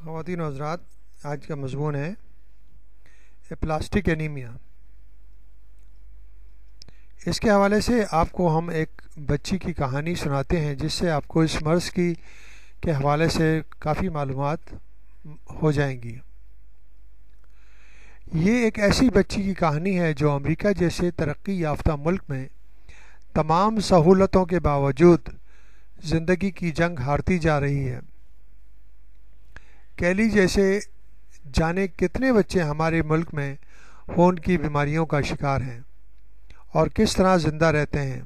خواتین و حضرات، آج کا مضمون ہے پلاسٹک انیمیا۔ اس کے حوالے سے آپ کو ہم ایک بچی کی کہانی سناتے ہیں جس سے آپ کو اس مرض کے حوالے سے کافی معلومات ہو جائیں گی۔ یہ ایک ایسی بچی کی کہانی ہے جو امریکہ جیسے ترقی یافتہ ملک میں تمام سہولتوں کے باوجود زندگی کی جنگ ہارتی جا رہی ہے۔ کیلی جیسے جانے کتنے بچے ہمارے ملک میں خون کی بیماریوں کا شکار ہیں اور کس طرح زندہ رہتے ہیں۔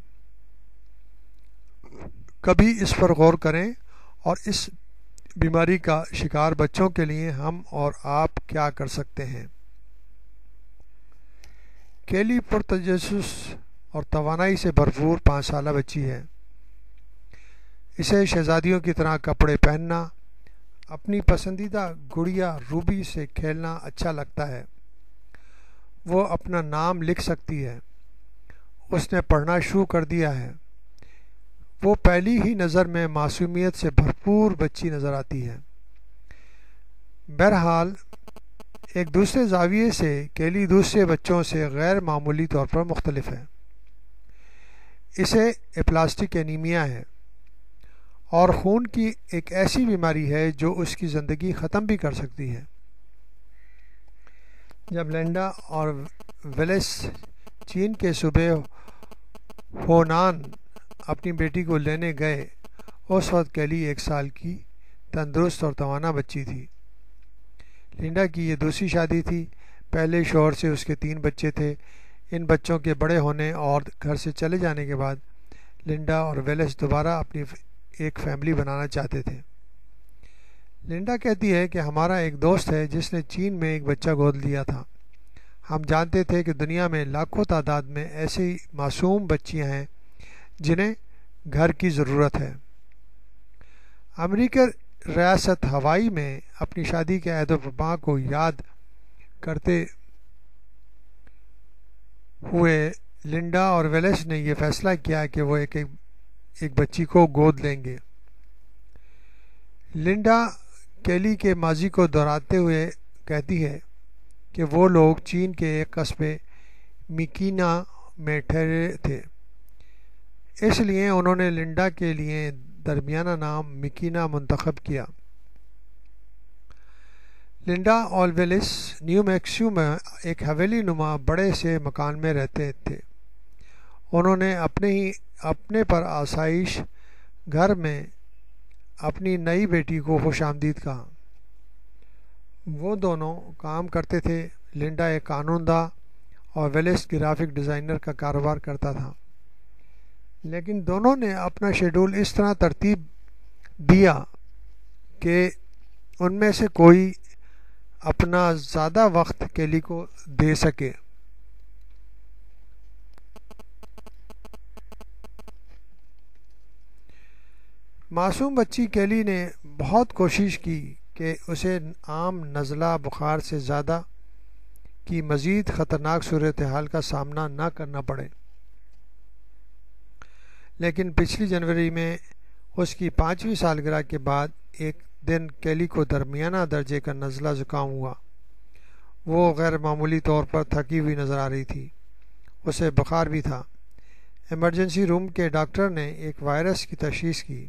کبھی اس پر غور کریں اور اس بیماری کا شکار بچوں کے لیے ہم اور آپ کیا کر سکتے ہیں۔ کیلی پرتجسس اور توانائی سے بھرپور 5 سالہ بچی ہے۔ اسے شہزادیوں کی طرح کپڑے پہننا، اپنی پسندیدہ گڑیا روبی سے کھیلنا اچھا لگتا ہے۔ وہ اپنا نام لکھ سکتی ہے۔ اس نے پڑھنا شروع کر دیا ہے۔ وہ پہلی ہی نظر میں معصومیت سے بھرپور بچی نظر آتی ہے۔ بہرحال ایک دوسرے زاویے سے کیلی دوسرے بچوں سے غیر معمولی طور پر مختلف ہے۔ اسے اپلاسٹک انیمیا ہے اور خون کی ایک ایسی بیماری ہے جو اس کی زندگی ختم بھی کر سکتی ہے۔ جب لینڈا اور ویلس چین کے صوبے ہونان اپنی بیٹی کو لینے گئے، اس وقت کیلی 1 سال کی تندرست اور توانا بچی تھی۔ لینڈا کی یہ دوسری شادی تھی۔ پہلے شوہر سے اس کے 3 بچے تھے۔ ان بچوں کے بڑے ہونے اور گھر سے چلے جانے کے بعد لینڈا اور ویلس دوبارہ اپنی ایک فیملی بنانا چاہتے تھے۔ لینڈا کہتی ہے کہ ہمارا ایک دوست ہے جس نے چین میں ایک بچہ گود لیا تھا۔ ہم جانتے تھے کہ دنیا میں لاکھوں تعداد میں ایسی معصوم بچیاں ہیں جنہیں گھر کی ضرورت ہے۔ امریکہ ریاست ہوائی میں اپنی شادی کے عہد و پیمان کو یاد کرتے ہوئے لینڈا اور ویلس نے یہ فیصلہ کیا کہ وہ ایک بچی کو گود لیں گے۔ لینڈا کیلی کے ماضی کو دہراتے ہوئے کہتی ہے کہ وہ لوگ چین کے ایک قصبے میکینا میں ٹھہرے تھے، اس لیے انہوں نے لینڈا کے لیے درمیانہ نام میکینا منتخب کیا۔ لینڈا اور ویلس نیو میکسیکو میں ایک حویلی نما بڑے سے مکان میں رہتے تھے۔ انہوں نے اپنے پر آسائش گھر میں اپنی نئی بیٹی کو خوش آمدید کہا۔ وہ دونوں کام کرتے تھے۔ لینڈا ایک قانون داں اور ویلس گرافک ڈیزائنر کا کاروبار کرتا تھا، لیکن دونوں نے اپنا شیڈول اس طرح ترتیب دیا کہ ان میں سے کوئی اپنا زیادہ وقت کیلی کو دے سکے۔ معصوم بچی کیلی نے بہت کوشش کی کہ اسے عام نزلہ بخار سے زیادہ کی مزید خطرناک صورتحال کا سامنا نہ کرنا پڑے، لیکن پچھلی جنوری میں اس کی 5ویں سالگرہ کے بعد ایک دن کیلی کو درمیانہ درجے کا نزلہ زکام ہوا۔ وہ غیر معمولی طور پر تھکی ہوئی نظر آ رہی تھی۔ اسے بخار بھی تھا۔ ایمرجنسی روم کے ڈاکٹر نے ایک وائرس کی تشخیص کی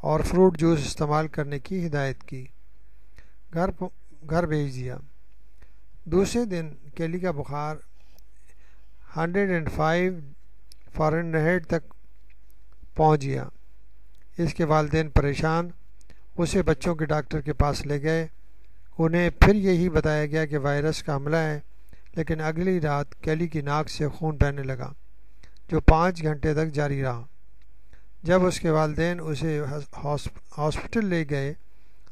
اور فروٹ جوس استعمال کرنے کی ہدایت کی۔ گھر بھیج دیا۔ دوسرے دن کیلی کا بخار 105 فارنہائٹ تک پہنچ گیا۔ اس کے والدین پریشان اسے بچوں کے ڈاکٹر کے پاس لے گئے۔ انہیں پھر یہی بتایا گیا کہ وائرس کا حملہ ہے، لیکن اگلی رات کیلی کی ناک سے خون بہنے لگا جو 5 گھنٹے تک جاری رہا۔ جب اس کے والدین اسے ہاسپٹل لے گئے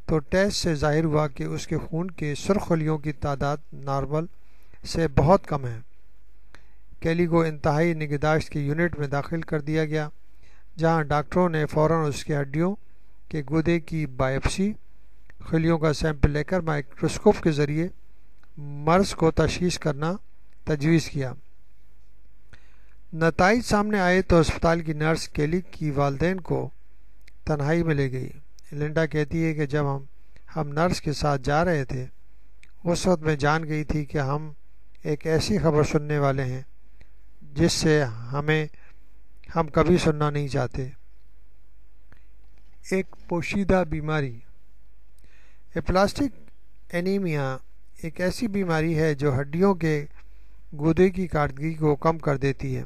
تو ٹیسٹ سے ظاہر ہوا کہ اس کے خون کے سرخ خلیوں کی تعداد نارمل سے بہت کم ہے۔ کیلی کو انتہائی نگہداشت کی یونٹ میں داخل کر دیا گیا، جہاں ڈاکٹروں نے فوراً اس کے ہڈیوں کے گودے کی بائپسی، خلیوں کا سیمپل لے کر مائکروسکوپ کے ذریعے مرض کو تشخیص کرنا تجویز کیا۔ نتائج سامنے آئے تو اسپتال کی نرس کیلی کی والدین کو تنہائی میں لے گئی۔ لینڈا کہتی ہے کہ جب ہم ہم نرس کے ساتھ جا رہے تھے، اس وقت میں جان گئی تھی کہ ہم ایک ایسی خبر سننے والے ہیں جس سے ہم کبھی سننا نہیں چاہتے۔ ایک پوشیدہ بیماری۔ اپلاسٹک اینیمیا ایک ایسی بیماری ہے جو ہڈیوں کے گودے کی کارکردگی کو کم کر دیتی ہے۔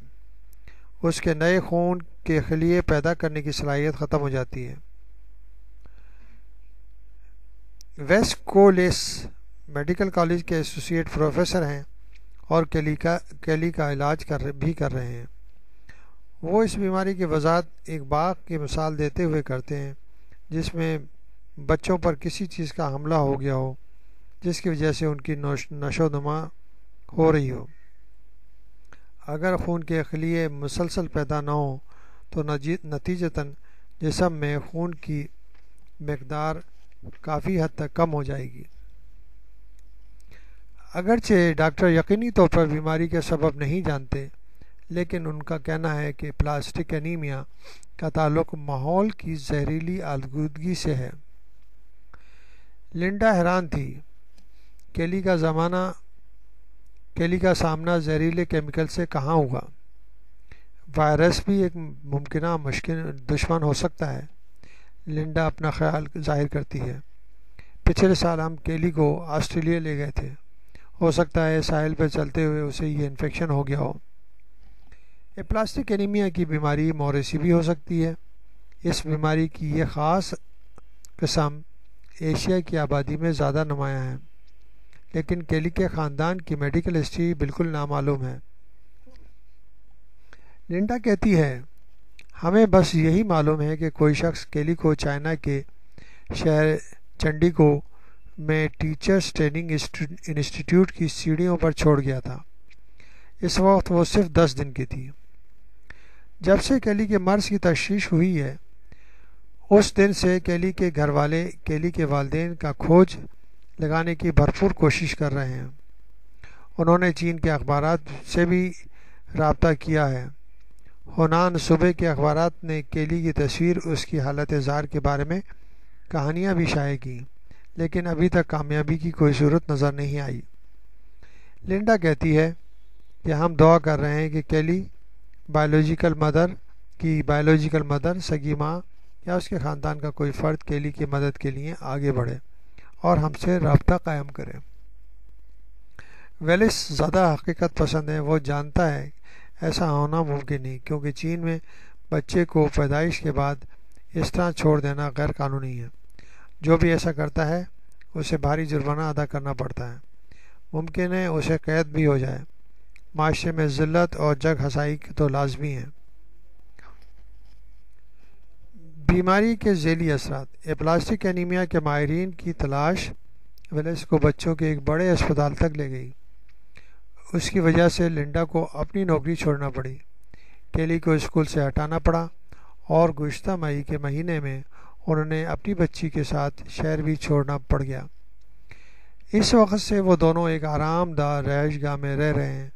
اس کے نئے خون کے خلیے پیدا کرنے کی صلاحیت ختم ہو جاتی ہے۔ ویسٹ کولیس میڈیکل کالج کے ایسوسیٹ پروفیسر ہیں اور کیلی کا علاج بھی کر رہے ہیں۔ وہ اس بیماری کی وضاحت ایک باغ کی مثال دیتے ہوئے کرتے ہیں جس میں بچوں پر کسی چیز کا حملہ ہو گیا ہو جس کی وجہ سے ان کی نشو و نما ہو رہی ہو۔ اگر خون کے خلیے مسلسل پیدا نہ ہوں تو نتیجتاً جسم میں خون کی مقدار کافی حد تک کم ہو جائے گی۔ اگرچہ ڈاکٹر یقینی طور پر بیماری کے سبب نہیں جانتے، لیکن ان کا کہنا ہے کہ پلاسٹک اینیمیا کا تعلق ماحول کی زہریلی آلودگی سے ہے۔ لنڈا حیران تھی۔ کیلی کا سامنا زہریلے کیمیکل سے کہاں ہوا؟ وائرس بھی ایک ممکنہ دشمن ہو سکتا ہے، لنڈا اپنا خیال ظاہر کرتی ہے۔ پچھلے سال ہم کیلی کو آسٹریلیا لے گئے تھے، ہو سکتا ہے ساحل پر چلتے ہوئے اسے یہ انفیکشن ہو گیا ہو۔ پلاسٹک اینیمیا کی بیماری موریثی بھی ہو سکتی ہے۔ اس بیماری کی یہ خاص قسم ایشیا کی آبادی میں زیادہ نمایاں ہے، لیکن کیلی کے خاندان کی میڈیکل ہسٹری بالکل نامعلوم ہے۔ لنڈا کہتی ہے، ہمیں بس یہی معلوم ہے کہ کوئی شخص کیلی کو چائنا کے شہر چنڈیگو میں ٹیچرز ٹریننگ انسٹیٹیوٹ کی سیڑھیوں پر چھوڑ گیا تھا۔ اس وقت وہ صرف 10 دن کی تھی۔ جب سے کیلی کے مرض کی تشخیص ہوئی ہے، اس دن سے کیلی کے گھر والے کیلی کے والدین کا کھوج لگانے کی بھرپور کوشش کر رہے ہیں۔ انہوں نے چین کے اخبارات سے بھی رابطہ کیا ہے۔ ہونان صوبے کے اخبارات نے کیلی کی تصویر اس کی حالت زار کے بارے میں کہانیاں بھی شائع کی، لیکن ابھی تک کامیابی کی کوئی صورت نظر نہیں آئی۔ لنڈا کہتی ہے کہ ہم دعا کر رہے ہیں کہ کیلی بایولوجیکل مدر، سگی ماں یا اس کے خاندان کا کوئی فرد کیلی کی مدد کے لیے آگے بڑھے اور ہم سے رابطہ قائم کرے۔ ویلس زیادہ حقیقت پسند ہے۔ وہ جانتا ہے ایسا ہونا ممکن نہیں، کیونکہ چین میں بچے کو پیدائش کے بعد اس طرح چھوڑ دینا غیر قانونی ہے۔ جو بھی ایسا کرتا ہے اسے بھاری جرمانہ ادا کرنا پڑتا ہے، ممکن ہے اسے قید بھی ہو جائے۔ معاشرے میں ذلت اور جگ ہسائی تو لازمی ہے۔ بیماری کے ذیلی اثرات۔ پلاسٹک اینیمیا کے ماہرین کی تلاش ویلس کو بچوں کے ایک بڑے اسپتال تک لے گئی۔ اس کی وجہ سے لنڈا کو اپنی نوکری چھوڑنا پڑی، کیلی کو اسکول سے ہٹانا پڑا، اور گزشتہ مئی کے مہینے میں انہوں نے اپنی بچی کے ساتھ شہر بھی چھوڑنا پڑ گیا۔ اس وقت سے وہ دونوں ایک آرام دہ رہائش گاہ میں رہ رہے ہیں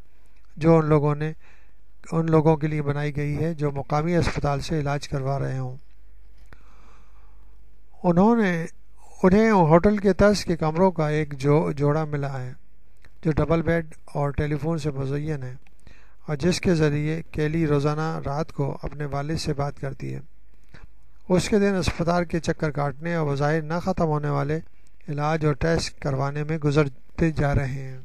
جو ان لوگوں کے لیے بنائی گئی ہے جو مقامی اسپتال سے علاج کروا رہے ہوں۔ انہیں ہوٹل کے طرز کے کمروں کا ایک جوڑا ملا ہے جو ڈبل بیڈ اور ٹیلی فون سے مزین ہے، اور جس کے ذریعے کیلی روزانہ رات کو اپنے والد سے بات کرتی ہے۔ اس کے دن اسپتال کے چکر کاٹنے اور بظاہر نہ ختم ہونے والے علاج اور ٹیسٹ کروانے میں گزرتے جا رہے ہیں۔